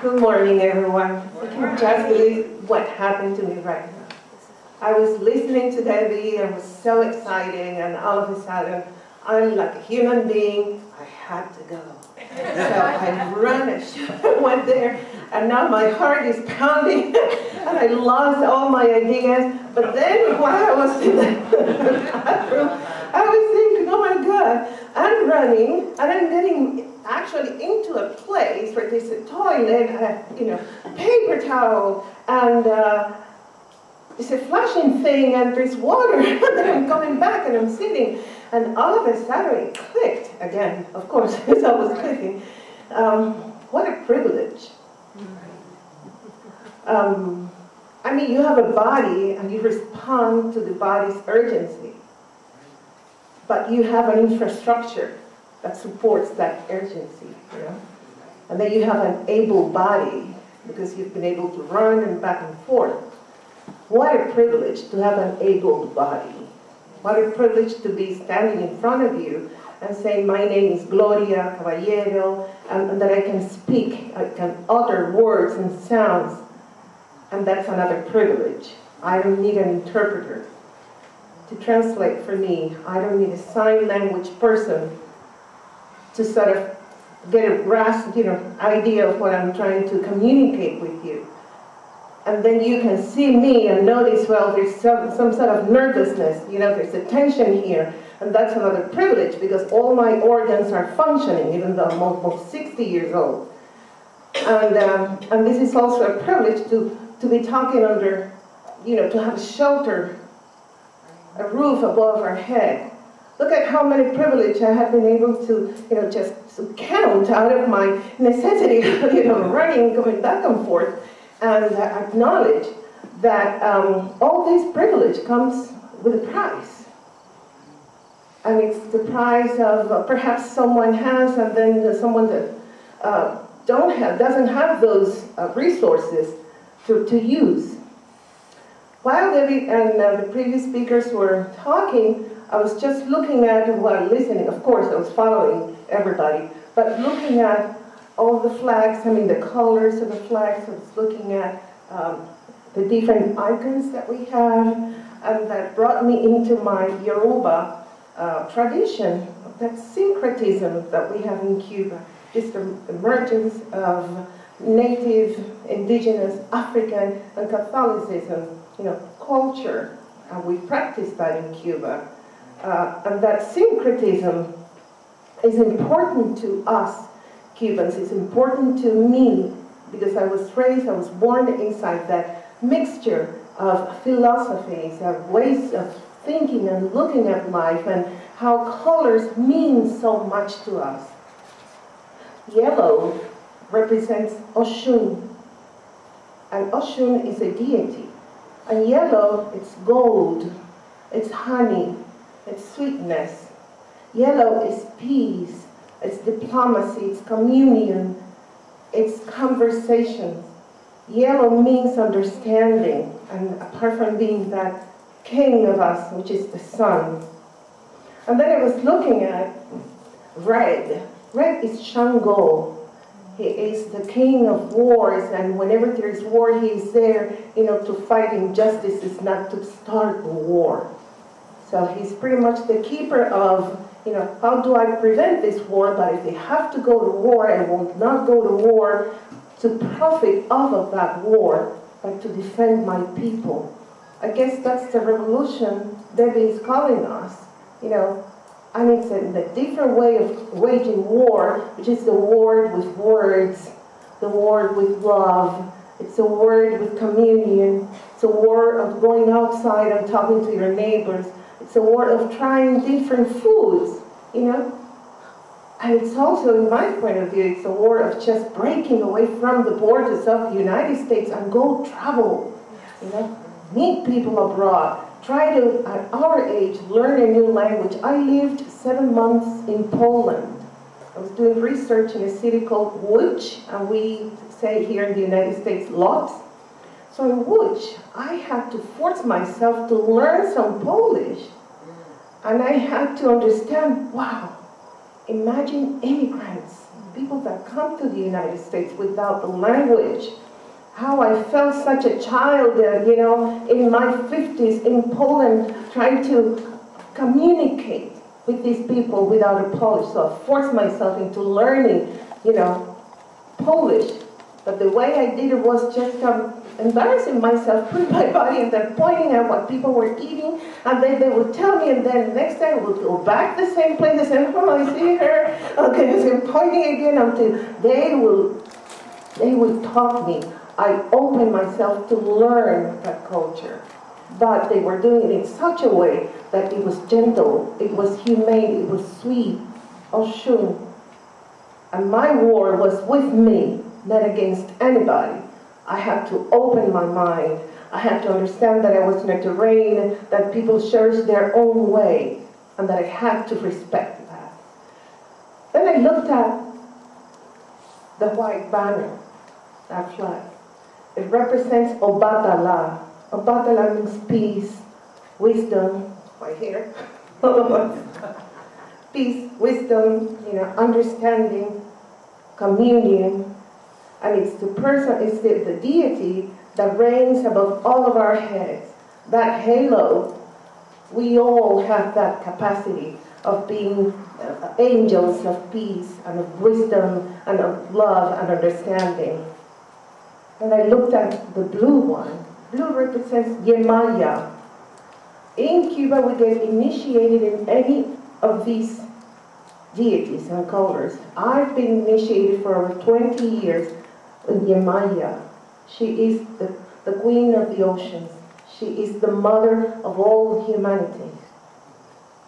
Good morning, everyone. I can't just believe what happened to me right now. I was listening to Debbie, and it was so exciting, and all of a sudden, I'm like a human being, I had to go. So I ran, I went there, and now my heart is pounding, and I lost all my ideas. But then while I was in the bathroom, I was thinking, oh my God, I'm running, and I'm getting actually into a place where there's a toilet, and paper towel, and it's a flashing thing, and there's water, and then I'm coming back, and I'm sitting, and all of a sudden it clicked again, of course, as I was clicking. What a privilege. I mean, you have a body, and you respond to the body's urgency, but you have an infrastructure that supports that urgency, And then you have an able body, because you've been able to run and back and forth. What a privilege to have an able body. What a privilege to be standing in front of you and saying, my name is Gloria, Caballero, and that I can speak, I can utter words and sounds. And that's another privilege. I don't need an interpreter to translate for me. I don't need a sign language person to sort of get a grasp, idea of what I'm trying to communicate with you. And then you can see me and notice, well, there's some sort of nervousness, there's a tension here. And that's another privilege, because all my organs are functioning, even though I'm almost 60 years old. And this is also a privilege to be talking under, to have a shelter, a roof above our head. Look at how many privileges I have been able to, just to count out of my necessity of running, going back and forth, and acknowledge that all this privilege comes with a price. And it's the price of perhaps someone has, and then someone that doesn't have those resources to use. While Debbie and the previous speakers were talking, I was just looking at, while listening, of course I was following everybody, but looking at all the flags, the colors of the flags. I was looking at the different icons that we have, and that brought me into my Yoruba tradition, that syncretism that we have in Cuba, just the emergence of native, indigenous, African, and Catholicism, culture, and we practice that in Cuba. And that syncretism is important to us Cubans. It's important to me, because I was born inside that mixture of philosophies, of ways of thinking and looking at life, and how colors mean so much to us. Yellow represents Oshun, and Oshun is a deity. And yellow, it's gold, it's honey, it's sweetness. Yellow is peace, it's diplomacy, it's communion, it's conversation. Yellow means understanding, and apart from being that king of us, which is the sun. And then I was looking at red. Red is Shango. He is the king of wars, and whenever there is war, he is there, to fight injustices, not to start the war. So he's pretty much the keeper of, how do I prevent this war? But if they have to go to war, I will not go to war to profit off of that war, but to defend my people. I guess that's the revolution Debbie is calling us, And it's a different way of waging war, which is the war with words, the war with love. It's a war with communion. It's a war of going outside and talking to your neighbors. It's a war of trying different foods, And it's also, in my point of view, it's a war of just breaking away from the borders of the United States and go travel, meet people abroad. Try to, at our age, learn a new language. I lived 7 months in Poland. I was doing research in a city called Łódź, and we say here in the United States, Lot. So in Łódź, I had to force myself to learn some Polish. And I had to understand, wow, imagine immigrants people that come to the United States without the language. How I felt such a child, you know, in my 50s in Poland, trying to communicate with these people without a Polish. So I forced myself into learning, you know, Polish. But the way I did it was just embarrassing myself, putting my body and then pointing at what people were eating, and then they would tell me, and then the next day I would go back to the same place and say, oh, I see her. Okay, so I'm pointing again until they will taught me. I opened myself to learn that culture. But they were doing it in such a way that it was gentle, it was humane, it was sweet, oshun. And my war was with me, not against anybody. I had to open my mind. I had to understand that I was in a terrain that people cherish their own way, and that I had to respect that. Then I looked at the white banner, that flag. It represents Obatala. Obatala means peace, wisdom, right here. Peace, wisdom, you know, understanding, communion. And it's the person, it's the deity that reigns above all of our heads. That halo, we all have that capacity of being angels of peace and of wisdom and of love and understanding. And I looked at the blue one. Blue represents Yemaya. In Cuba, we get initiated in any of these deities and colors. I've been initiated for over 20 years in Yemaya. She is the queen of the oceans. She is the mother of all humanity.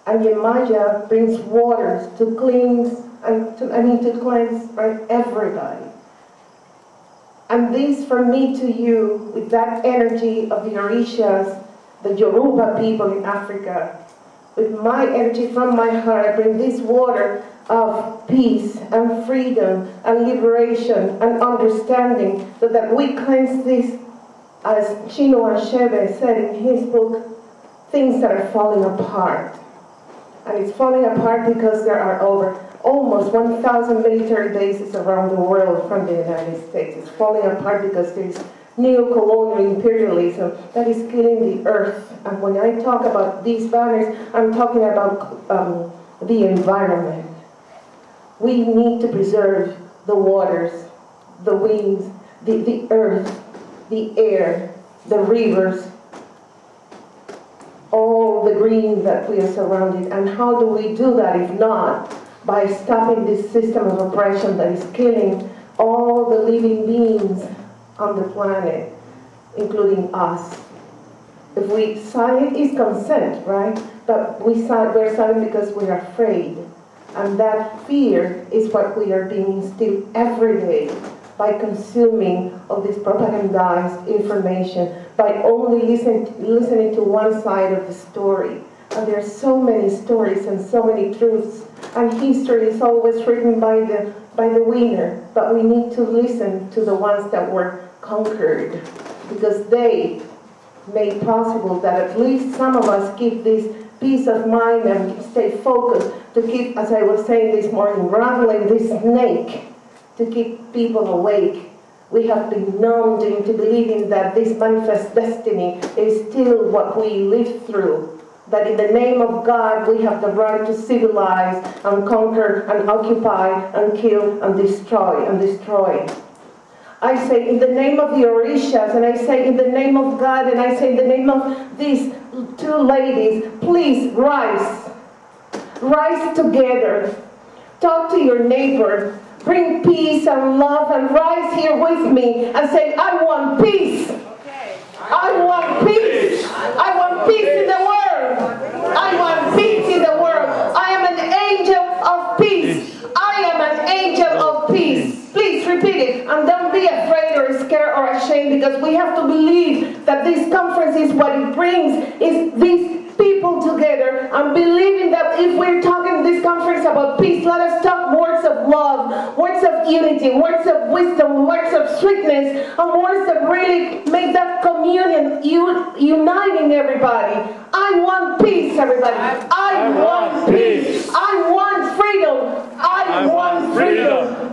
And Yemaya brings waters to cleanse, to cleanse, right, everybody. And this, from me to you, with that energy of the Orishas, the Yoruba people in Africa, with my energy from my heart, I bring this water of peace and freedom and liberation and understanding, so that we cleanse this, as Chinua Achebe said in his book, things that are falling apart. And it's falling apart because there are almost 1,000 military bases around the world from the United States. It's falling apart because there's neo-colonial imperialism that is killing the earth. And when I talk about these banners, I'm talking about the environment. We need to preserve the waters, the winds, the earth, the air, the rivers, all the green that we are surrounded. And how do we do that if not by stopping this system of oppression that is killing all the living beings on the planet, including us? If we silent is consent, right? But we're silent because we are afraid. And that fear is what we are being instilled every day by consuming all this propagandized information, by only listening to one side of the story. And there are so many stories and so many truths, and history is always written by the winner. But we need to listen to the ones that were conquered, because they made possible that at least some of us keep this peace of mind and stay focused, to keep, as I was saying this morning, rattling this snake, to keep people awake. We have been numbed into believing that this manifest destiny is still what we live through. That in the name of God, we have the right to civilize and conquer and occupy and kill and destroy. I say in the name of the Orishas, and I say in the name of God, and I say in the name of these two ladies, please rise. Rise together. Talk to your neighbor. Bring peace and love, and rise here with me and say, I want peace. I want peace. I want peace in the world. I want peace in the world. I am an angel of peace. I am an angel of peace. Please repeat it. And don't be afraid or scared or ashamed, because we have to believe that this conference is what it brings, is these people together, and believing that if we're talking this conference about peace, let us talk words of love, words of unity, words of wisdom, words of sweetness, and words that really make that communion, uniting everybody. I want peace, everybody. I want peace. I want freedom. I want freedom.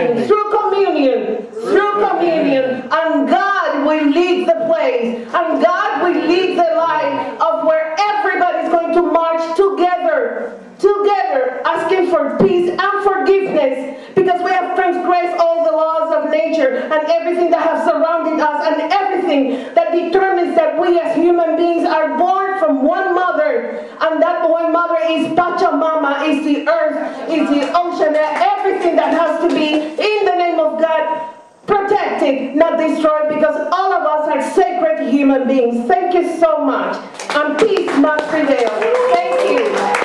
gathering, through communion, and God will lead the place, and God will lead the life of where everybody's going to march together, asking for peace and forgiveness, because we have transgressed all the laws of nature and everything that has surrounded us, and everything that determines that we as human beings are born from one mother, and that one mother is Pachamama, is the earth, is the ocean, everything that has to be, in the name of God, protected, not destroyed, because all of us are sacred human beings. Thank you so much, and peace must prevail. Thank you.